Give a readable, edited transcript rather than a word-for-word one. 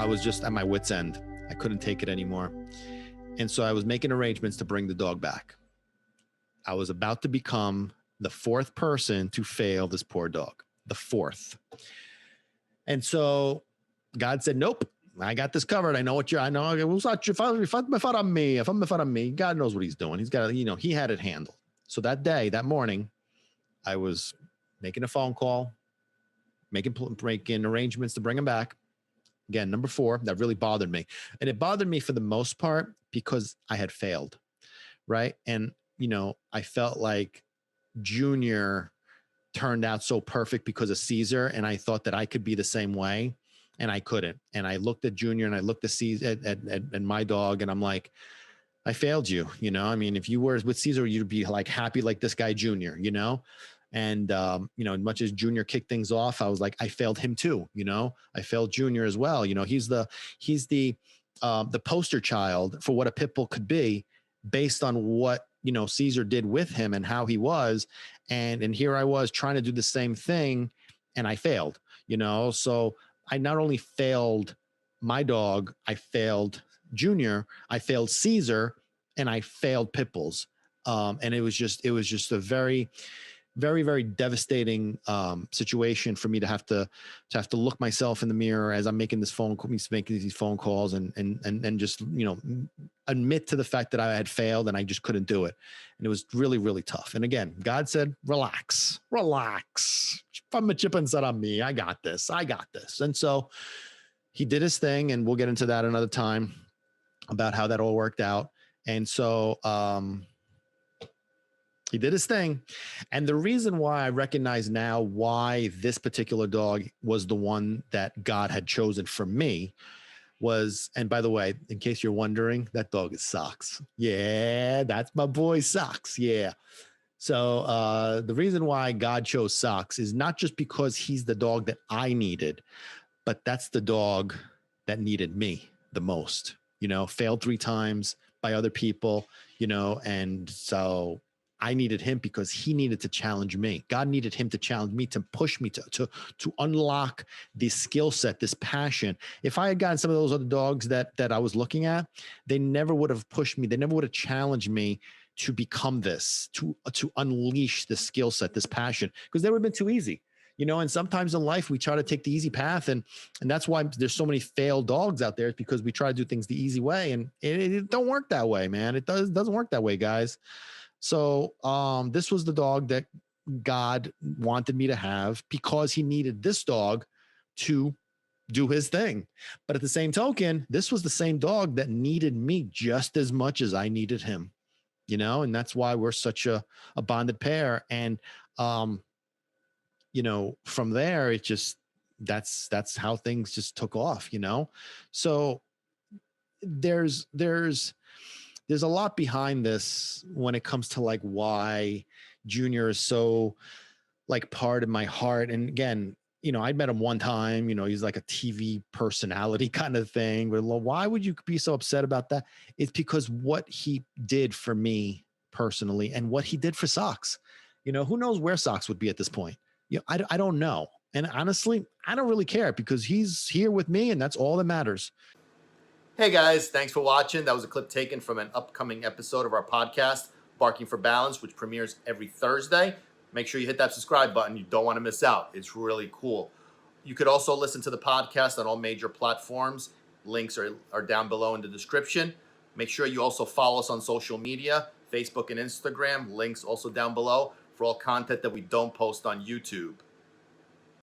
I was just at my wit's end. I couldn't take it anymore. And so I was making arrangements to bring the dog back. I was about to become the fourth person to fail this poor dog, the fourth. And so God said, nope, I got this covered. I know what I know. If I'm me, God knows what he's doing. He's got, he had it handled. So that day, that morning, I was making a phone call, making arrangements to bring him back. Again, number 4, that really bothered me. And it bothered me for the most part because I had failed, right? And, I felt like Junior turned out so perfect because of Cesar, and I thought that I could be the same way, and I couldn't. And I looked at Junior and I looked at Cesar, at my dog, and I'm like, I failed you. I mean, if you were with Cesar, you'd be like happy like this guy Junior, and as much as Junior kicked things off, I was like, I failed him too. I failed Junior as well. He's the poster child for what a Pitbull could be based on what Cesar did with him and how he was, and here I was trying to do the same thing, and I failed. So I not only failed my dog, I failed Junior, I failed Cesar, and I failed Pitbulls. And it was just a very, very, very devastating situation for me to have to look myself in the mirror as I'm making these phone calls and just, admit to the fact that I had failed and I just couldn't do it. And it was really, really tough. And again, God said, relax. From a chip inside on me. I got this. And so he did his thing, and we'll get into that another time about how that all worked out. And so, he did his thing. And the reason why I recognize now why this particular dog was the one that God had chosen for me was, and by the way, in case you're wondering, that dog is Socks. Yeah, that's my boy Socks. Yeah. So the reason why God chose Socks is not just because he's the dog that I needed, but that's the dog that needed me the most, failed 3 times by other people, and so I needed him because he needed to challenge me. God needed him to challenge me, to push me to unlock this skill set, this passion. If I had gotten some of those other dogs that I was looking at, they never would have pushed me. They never would have challenged me to become this, to unleash this skill set, this passion, because they would have been too easy. And sometimes in life we try to take the easy path, and that's why there's so many failed dogs out there, is because we try to do things the easy way, and it don't work that way, man. It doesn't work that way, guys. So this was the dog that God wanted me to have because he needed this dog to do his thing. But at the same token, this was the same dog that needed me just as much as I needed him, and that's why we're such a bonded pair. And, from there, it just, that's how things just took off, So there's a lot behind this when it comes to like why Junior is so like part of my heart. And again, I'd met him one time, he's like a TV personality kind of thing. But why would you be so upset about that? It's because what he did for me personally and what he did for Socks. Who knows where Socks would be at this point? I don't know. And honestly, I don't really care because he's here with me, and that's all that matters. Hey guys, thanks for watching. That was a clip taken from an upcoming episode of our podcast, Barking for Balance, which premieres every Thursday. Make sure you hit that subscribe button. You don't want to miss out. It's really cool. You could also listen to the podcast on all major platforms. Links are down below in the description. Make sure you also follow us on social media, Facebook and Instagram. Links also down below for all content that we don't post on YouTube.